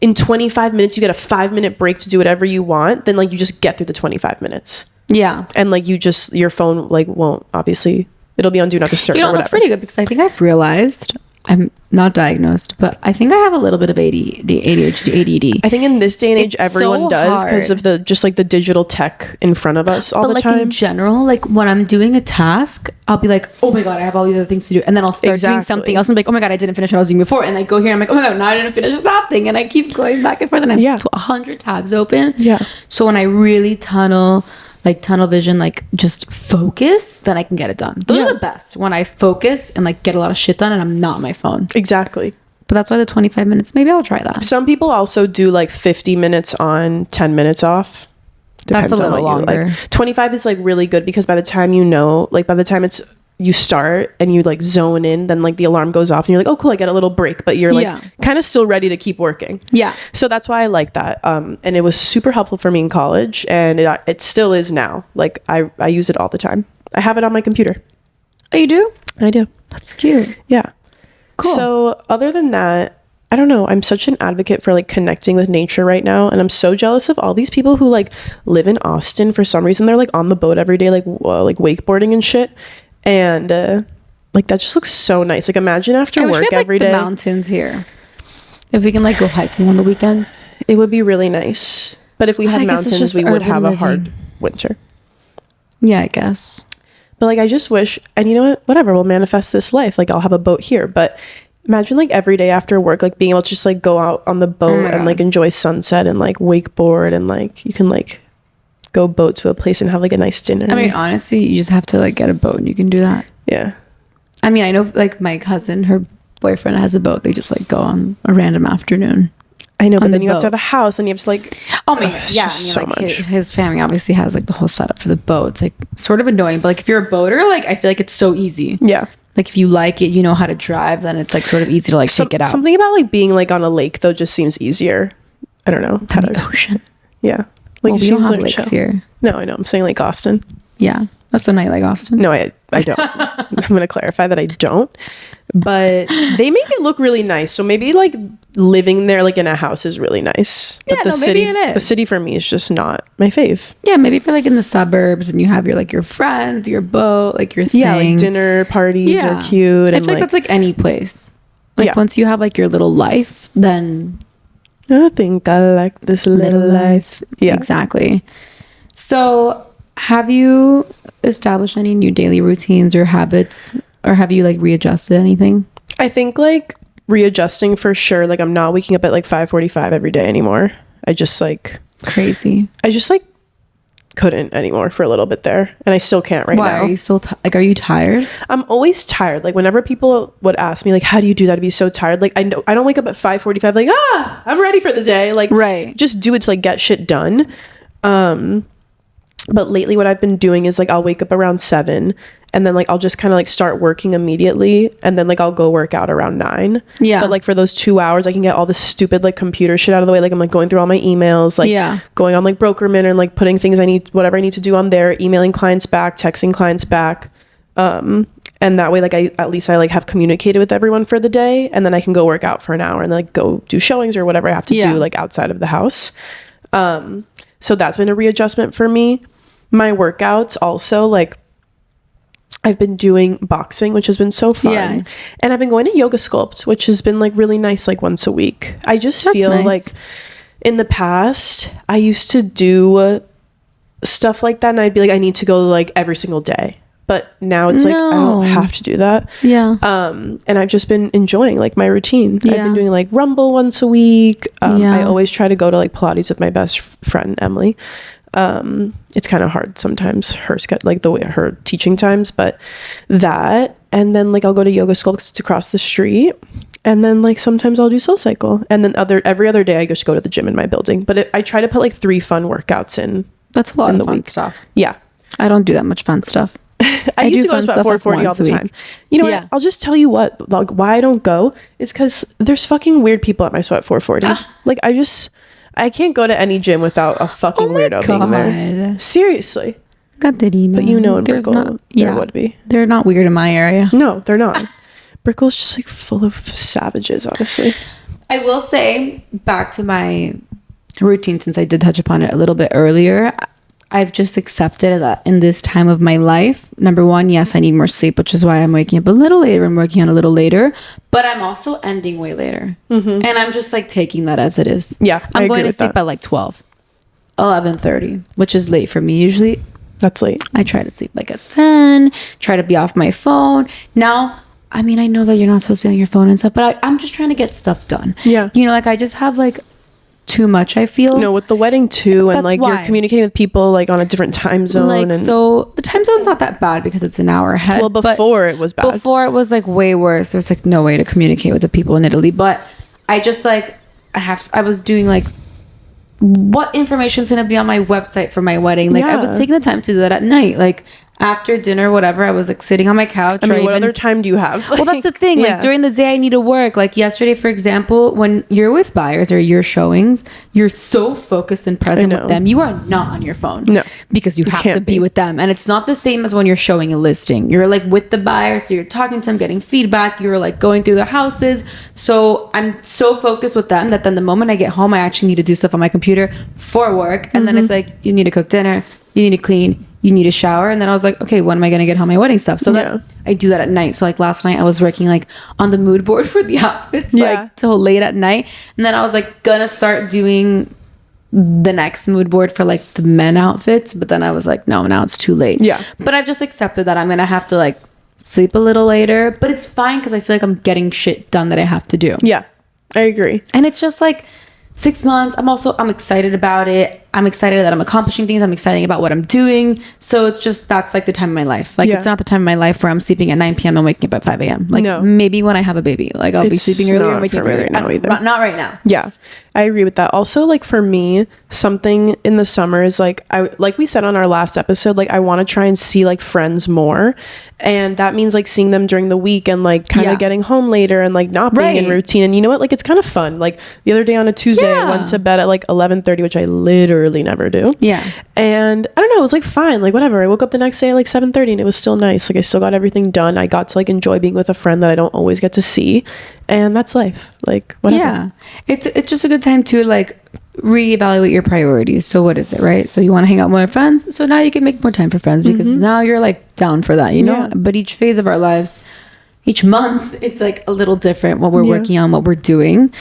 in 25 minutes, you get a 5-minute break to do whatever you want, then like you just get through the 25 minutes. Yeah. And like your phone like won't, obviously it'll be on do not disturb. You know, that's pretty good because I think I've realized I'm not diagnosed, but I think I have a little bit of ADHD. I think in this day and age, everyone does because of the just like the digital tech in front of us all the time. In general, like when I'm doing a task, I'll be like, oh my god, I have all these other things to do, and then I'll start doing something else and be like, oh my god, I didn't finish what I was doing before, and I go here, and I'm like, oh my god, now I didn't finish that thing, and I keep going back and forth, and I have 100 tabs open. Yeah. So when I really tunnel vision, like just focus, then I can get it done. Those are the best, when I focus and like get a lot of shit done and I'm not on my phone. Exactly. But that's why the 25 minutes, maybe I'll try that. Some people also do like 50 minutes on, 10 minutes off. Depends. That's a little longer. Like 25 is like really good because by the time you start and you like zone in, then like the alarm goes off and you're like, oh cool, I get a little break, but you're like kind of still ready to keep working. Yeah. So that's why I like that. And it was super helpful for me in college, and it still is now. Like I use it all the time. I have it on my computer. Oh, you do? I do. That's cute. Yeah. Cool. So other than that, I don't know. I'm such an advocate for like connecting with nature right now. And I'm so jealous of all these people who like live in Austin. For some reason, they're like on the boat every day, like wakeboarding and shit. And like that just looks so nice. Like imagine after work every day. The mountains here. If we can like go hiking on the weekends. It would be really nice. But if we had mountains, we would have a hard winter. Yeah, I guess. But like I just wish, and you know what? Whatever, we'll manifest this life. Like I'll have a boat here. But imagine like every day after work, like being able to just like go out on the boat and like enjoy sunset and like wakeboard, and like you can like go boat to a place and have like a nice dinner. I mean, honestly, you just have to like get a boat and you can do that. Yeah. I mean, I know like my cousin, her boyfriend has a boat. They just like go on a random afternoon. I know, but then you have to have a house and you have to like... Oh, my God. Yeah. I mean, so like much. His family obviously has like the whole setup for the boat. It's like sort of annoying, but like if you're a boater, like I feel like it's so easy. Yeah. Like if you like it, you know how to drive, then it's like sort of easy to like take it out. Something about like being like on a lake though just seems easier. I don't know. Than the ocean. Yeah. Like we don't have lakes here. No, I know. I'm saying like Austin. Yeah. That's a night like Austin. No, I don't. I'm going to clarify that I don't. But they make it look really nice. So maybe like living there like in a house is really nice. Yeah, but maybe it is. The city for me is just not my fave. Yeah, maybe if you're like in the suburbs and you have your like your friends, your boat, like your thing. Yeah, like dinner parties are cute. I feel like that's like any place. Like once you have like your little life, then I think I like this little life. Yeah, exactly. So have you established any new daily routines or habits, or have you like readjusted anything? I think like readjusting for sure. Like I'm not waking up at like 5:45 every day anymore. I just like crazy. I just like couldn't anymore for a little bit there, and I still can't right now. Why are you still like? Are you tired? I'm always tired. Like whenever people would ask me like, "How do you do that to be so tired?" Like I don't wake up at 5:45 like I'm ready for the day. Like just do it to like get shit done. But lately what I've been doing is like I'll wake up around 7 and then like I'll just kind of like start working immediately, and then like I'll go work out around 9. Yeah. But like for those 2 hours I can get all the stupid like computer shit out of the way. Like I'm like going through all my emails, like going on like Brokerman and like putting things whatever I need to do on there, emailing clients back, texting clients back. And that way like at least I like have communicated with everyone for the day, and then I can go work out for an hour and then like go do showings or whatever I have to do like outside of the house. So that's been a readjustment for me. My workouts also, like I've been doing boxing, which has been so fun. And I've been going to Yoga Sculpt, which has been like really nice, like once a week. I just feel like in the past I used to do stuff like that and I'd be like, I need to go like every single day. But now it's like I don't have to do that. Yeah. And I've just been enjoying like my routine. I've been doing like Rumble once a week. I always try to go to like Pilates with my best friend Emily. It's kind of hard sometimes, her teaching times, but that, and then like I'll go to Yoga Sculpt because it's across the street, and then like sometimes I'll do Soul Cycle, and then every other day I just go to the gym in my building. But I try to put like 3 fun workouts in. That's a lot of fun stuff. Yeah, I don't do that much fun stuff. I used to go to Sweat 440 all the time. You know what? I'll just tell you what, like why I don't go is because there's fucking weird people at my Sweat 440. Like I can't go to any gym without a fucking weirdo being there. Seriously. Katerina. But you know in Brickell, there would be. They're not weird in my area. No, they're not. Brickell's just like full of savages, honestly. I will say, back to my routine, since I did touch upon it a little bit earlier, I've just accepted that in this time of my life, number one, yes, I need more sleep, which is why I'm waking up a little later and working on a little later, but I'm also ending way later. And I'm just like taking that as it is. Yeah, I'm going to sleep at like 12, 11:30, which is late for me usually. That's late. I try to sleep like at 10, try to be off my phone. Now, I mean, I know that you're not supposed to be on your phone and stuff, but I'm just trying to get stuff done. Yeah. You know, like I just have like too much, I feel. No, with the wedding too, and like you're communicating with people like on a different time zone. Like, and so the time zone's not that bad because it's an hour ahead. Well, before it was bad. Before it was like way worse. There's like no way to communicate with the people in Italy. But I just like I was doing like what information's gonna be on my website for my wedding. Like I was taking the time to do that at night. Like after dinner, whatever, I was like sitting on my couch. I mean, what other time do you have? Well, that's the thing. Like during the day, I need to work. Like yesterday, for example, when you're with buyers or you're showings, you're so focused and present with them. You are not on your phone. No. Because you have to be with them. And it's not the same as when you're showing a listing. You're like with the buyer. So you're talking to them, getting feedback. You're like going through the houses. So I'm so focused with them that then the moment I get home, I actually need to do stuff on my computer for work. And then it's like, you need to cook dinner. You need to clean. You need a shower. And then I was like, okay, when am I going to get home my wedding stuff? So then I do that at night. So like last night I was working like on the mood board for the outfits like till late at night. And then I was like gonna start doing the next mood board for like the men outfits. But then I was like, no, now it's too late. Yeah. But I've just accepted that I'm going to have to like sleep a little later. But it's fine because I feel like I'm getting shit done that I have to do. Yeah, I agree. And it's just like 6 months. I'm excited about it. I'm excited that I'm accomplishing things. I'm excited about what I'm doing. So it's just, that's like the time of my life. Like it's not the time of my life where I'm sleeping at 9 p.m. and waking up at 5 a.m. Like maybe when I have a baby, like I'll be sleeping earlier and waking up earlier. Not right now. Yeah, I agree with that. Also, like for me, something in the summer is like, like we said on our last episode, like I want to try and see like friends more. And that means like seeing them during the week and like kind of getting home later and like not being in routine. And you know what? Like it's kind of fun. Like the other day on a Tuesday, I went to bed at like 11:30, which I literally never do. Yeah. And I don't know, it was like fine. Like whatever. I woke up the next day at like 7:30 and it was still nice. Like I still got everything done. I got to like enjoy being with a friend that I don't always get to see. And that's life. Like whatever. Yeah. It's just a good time to like reevaluate your priorities. So what is it, right? So you want to hang out with more friends, so now you can make more time for friends because now you're like down for that, you know. But each phase of our lives, each month, it's like a little different what we're working on, what we're doing.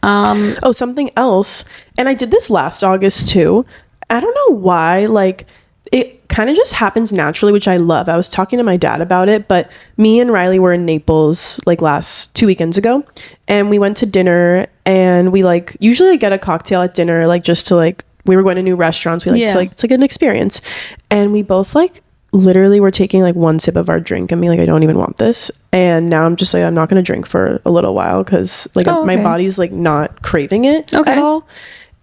Something else, and I did this last August too. I don't know why, like it kind of just happens naturally, which I love. I was talking to my dad about it, but me and Riley were in Naples like 2 weekends ago, and we went to dinner, and we like usually get a cocktail at dinner, like just to like, we were going to new restaurants. We like to like, it's like an experience. And we both like literally were taking like one sip of our drink and being like, I don't even want this. And now I'm just like, I'm not going to drink for a little while because like my body's like not craving it at all.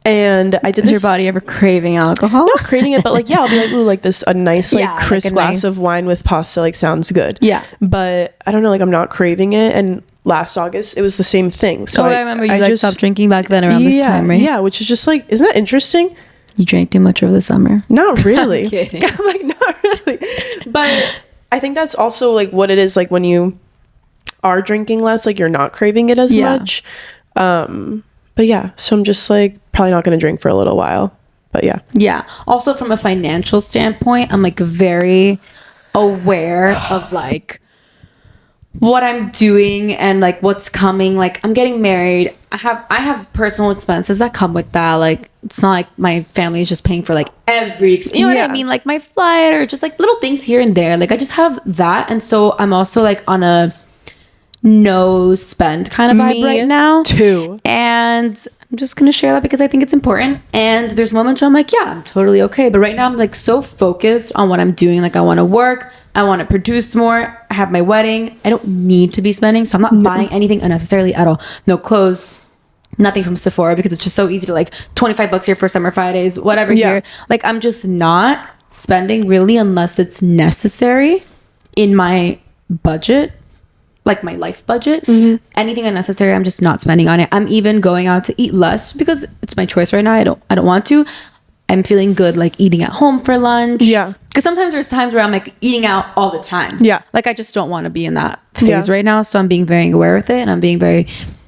And I did Is your body ever craving alcohol? Not craving it, but like, I'll be like, ooh, like this, a nice, like crisp glass of wine with pasta, like sounds good. Yeah. But I don't know, like I'm not craving it. And last August, it was the same thing. So I remember you like stopped drinking back then around this time, right? Yeah, which is just like, isn't that interesting? You drank too much over the summer. Not really. I'm kidding. I'm like, not really. But I think that's also like what it is, like when you are drinking less, like you're not craving it as much. But yeah, so I'm just like probably not going to drink for a little while. But yeah. Yeah. Also from a financial standpoint, I'm like very aware of like what I'm doing and like what's coming. Like I'm getting married. I have personal expenses that come with that. Like it's not like my family is just paying for like every you know what I mean? Like my flight or just like little things here and there. Like I just have that. And so I'm also like on a no spend kind of vibe right now too, and I'm just gonna share that because I think it's important. And there's moments where I'm like, yeah, I'm totally okay, but right now I'm like so focused on what I'm doing. Like I want to work, I want to produce more, I have my wedding, I don't need to be spending, so I'm not buying anything unnecessarily at all. No clothes, nothing from Sephora because it's just so easy to like $25 here for Summer Fridays, whatever here. Like I'm just not spending really unless it's necessary in my budget, like my life budget. Anything unnecessary, I'm just not spending on it. I'm even going out to eat less because it's my choice right now. I don't want to. I'm feeling good like eating at home for lunch. Yeah. Because sometimes there's times where I'm like eating out all the time. Yeah. Like I just don't want to be in that phase right now. So I'm being very aware with it and I'm being very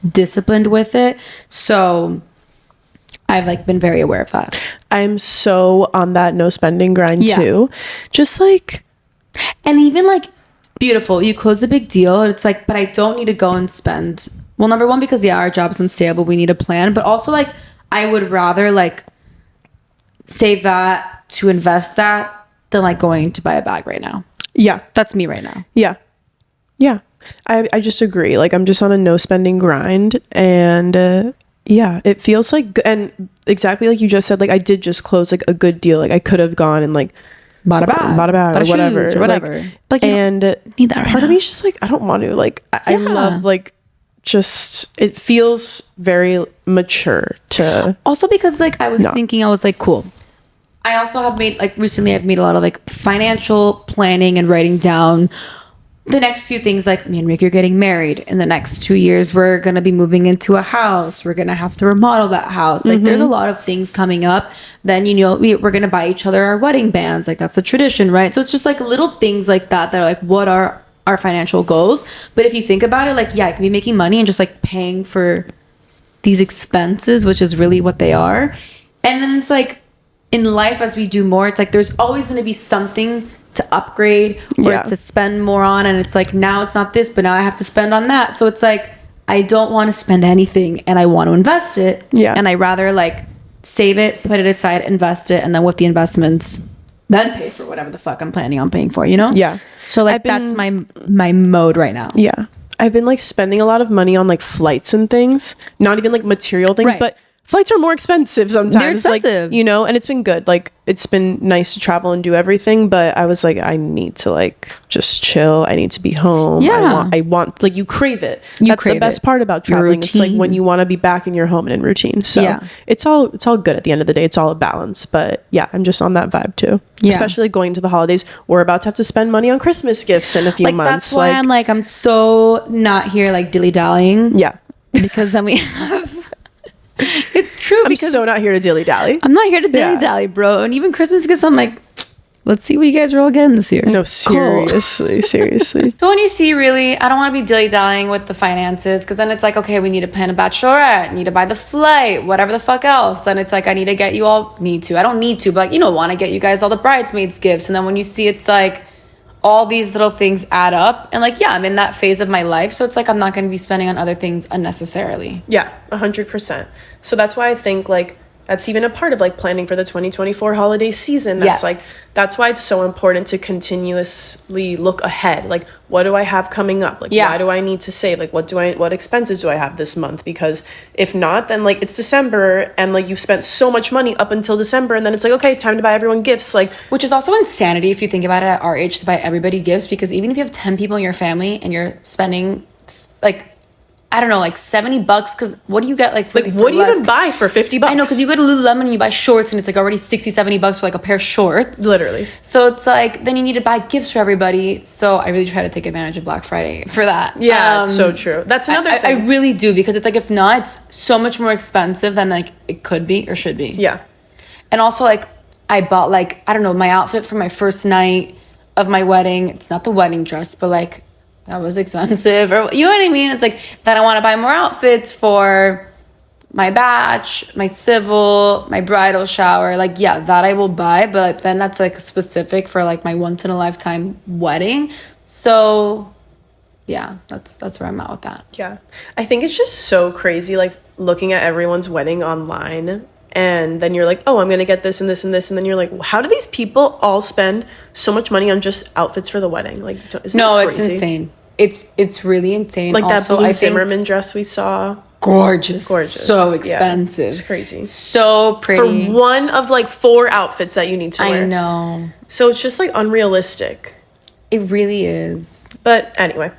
disciplined with it. So I've like been very aware of that. I'm so on that no spending grind too. Just like, and even like, beautiful, you close a big deal. It's like, but I don't need to go and spend. Well, number one, because our job's unstable, we need a plan. But also, like, I would rather like save that to invest that than like going to buy a bag right now. Yeah, that's me right now. Yeah, I just agree. Like, I'm just on a no spending grind, and it feels like, and exactly like you just said, like I did just close like a good deal. Like I could have gone and like bought a bag or whatever. Like and need that right part now. of me is just like, I don't want to. Like I love like just, it feels very mature to also because like I was thinking, I was like, cool, I also have made, like, recently I've made a lot of, like, financial planning and writing down the next few things. Like, me and Rick are getting married. In the next 2 years, we're going to be moving into a house. We're going to have to remodel that house. Like, there's a lot of things coming up. Then, you know, we're going to buy each other our wedding bands. Like, that's a tradition, right? So it's just, like, little things like that that are, like, what are our financial goals? But if you think about it, like, yeah, I can be making money and just, like, paying for these expenses, which is really what they are. And then it's, like, in life, as we do more, it's like there's always going to be something to upgrade or to spend more on, and it's like, now it's not this, but now I have to spend on that. So it's like, I don't want to spend anything and I want to invest it, and I rather like save it, put it aside, invest it, and then with the investments then pay for whatever the fuck I'm planning on paying for, you know? So like that's my mode right now. I've been like spending a lot of money on like flights and things, not even like material things, but flights are more expensive sometimes. They're expensive. Like, you know, and it's been good. Like, it's been nice to travel and do everything, but I was like, I need to like just chill. I need to be home. I want like, you crave it. That's the best part about traveling. It's like when you want to be back in your home and in routine. So it's all good at the end of the day. It's all a balance. But yeah, I'm just on that vibe too. Especially going to the holidays. We're about to have to spend money on Christmas gifts in a few months. That's why I'm so not here like dilly-dallying. Because then we have... It's true. I'm so not here to dilly-dally. I'm not here to dilly-dally, bro. And even Christmas gifts, I'm like, let's see what you guys are all getting this year. No, seriously, seriously. So when you see, really, I don't want to be dilly-dallying with the finances, because then it's like, okay, we need to plan a bachelorette, need to buy the flight, whatever the fuck else. Then it's like, I need to get you all, I don't need to, but like, you know, want to get you guys all the bridesmaids gifts. And then when you see, it's like, all these little things add up, and like, I'm in that phase of my life, so it's like I'm not going to be spending on other things unnecessarily. 100%. So that's why I think like that's even a part of like planning for the 2024 holiday season. That's like, that's why it's so important to continuously look ahead. Like, what do I have coming up? Like, why do I need to save? Like, what expenses do I have this month? Because if not, then like it's December and like you've spent so much money up until December, and then it's like, okay, time to buy everyone gifts. Like, which is also insanity if you think about it at our age, to buy everybody gifts, because even if you have 10 people in your family and you're spending like, I don't know, like $70, because what do you get like what do you even buy for $50? I know, because you go to Lululemon and you buy shorts and it's like already $60-$70 for like a pair of shorts, literally. So it's like, then you need to buy gifts for everybody. So I really try to take advantage of Black Friday for that. It's so true. That's another thing. I really do, because it's like, if not, it's so much more expensive than like it could be or should be. And also like, I bought like, I don't know, my outfit for my first night of my wedding. It's not the wedding dress, but like, that was expensive, or you know what I mean? It's like, then I want to buy more outfits for my batch, my civil, my bridal shower. Like, that I will buy, but then that's like specific for like my once in a lifetime wedding. So that's where I'm at with that. I think it's just so crazy, like looking at everyone's wedding online, and then you're like, oh, I'm gonna get this and this and this, and then you're like, how do these people all spend so much money on just outfits for the wedding? Like, isn't that crazy? It's insane. It's really insane. Like also, that blue Zimmerman dress we saw, gorgeous, so expensive. It's crazy, so pretty for one of like 4 outfits that you need to wear. I know. So it's just like unrealistic. It really is. But anyway,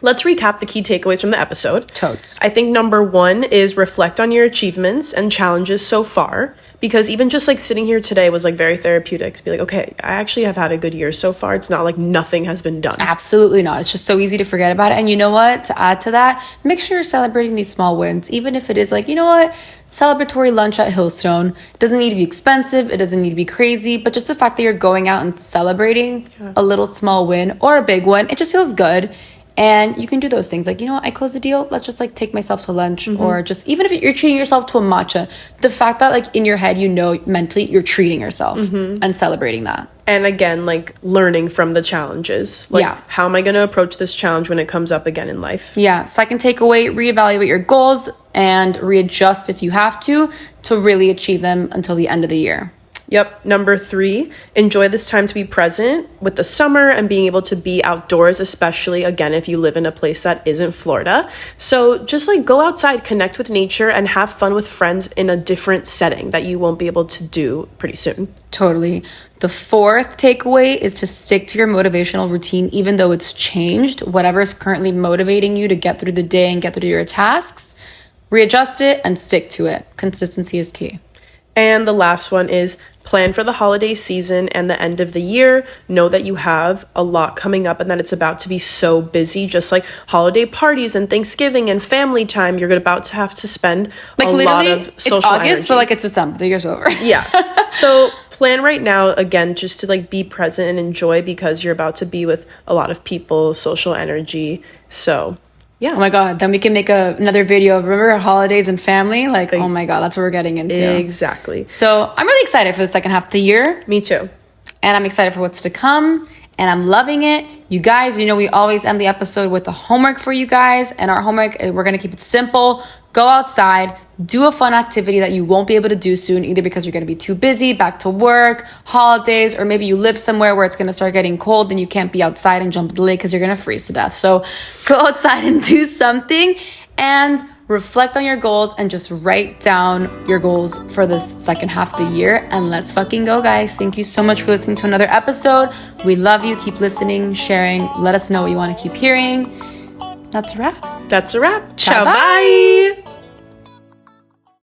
let's recap the key takeaways from the episode. Totes. I think number 1 is reflect on your achievements and challenges so far, because even just like sitting here today was like very therapeutic to be like, okay, I actually have had a good year so far. It's not like nothing has been done. Absolutely not. It's just so easy to forget about it. And you know what? To add to that, make sure you're celebrating these small wins, even if it is like, you know what? Celebratory lunch at Hillstone. It doesn't need to be expensive. It doesn't need to be crazy. But just the fact that you're going out and celebrating a little small win or a big one, it just feels good. And you can do those things like, you know what, I closed a deal, let's just like take myself to lunch, or just, even if you're treating yourself to a matcha, the fact that like in your head, you know, mentally you're treating yourself and celebrating that. And again, like learning from the challenges. Like, how am I going to approach this challenge when it comes up again in life? Second takeaway, reevaluate your goals and readjust if you have to really achieve them until the end of the year. Yep. Number 3, enjoy this time to be present with the summer and being able to be outdoors, especially, again, if you live in a place that isn't Florida. So just like go outside, connect with nature, and have fun with friends in a different setting that you won't be able to do pretty soon. Totally. The 4th takeaway is to stick to your motivational routine, even though it's changed. Whatever is currently motivating you to get through the day and get through your tasks, readjust it and stick to it. Consistency is key. And the last one is plan for the holiday season and the end of the year. Know that you have a lot coming up and that it's about to be so busy, just like holiday parties and Thanksgiving and family time. You're about to have to spend like a lot of social it's August, energy. but like it's December. The year's over. Yeah. So plan right now, again, just to like be present and enjoy, because you're about to be with a lot of people, social energy. So yeah. Oh my God. Then we can make another video of, remember, holidays and family? Like, oh my God, that's what we're getting into. Exactly. So I'm really excited for the second half of the year. Me too. And I'm excited for what's to come. And I'm loving it. You guys, you know, we always end the episode with a homework for you guys. And our homework, we're going to keep it simple. Go outside, do a fun activity that you won't be able to do soon, either because you're going to be too busy, back to work, holidays, or maybe you live somewhere where it's going to start getting cold and you can't be outside and jump in the lake because you're going to freeze to death. So go outside and do something and reflect on your goals and just write down your goals for this second half of the year. And let's fucking go, guys. Thank you so much for listening to another episode. We love you. Keep listening, sharing. Let us know what you want to keep hearing. That's a wrap. That's a wrap. Ciao, bye.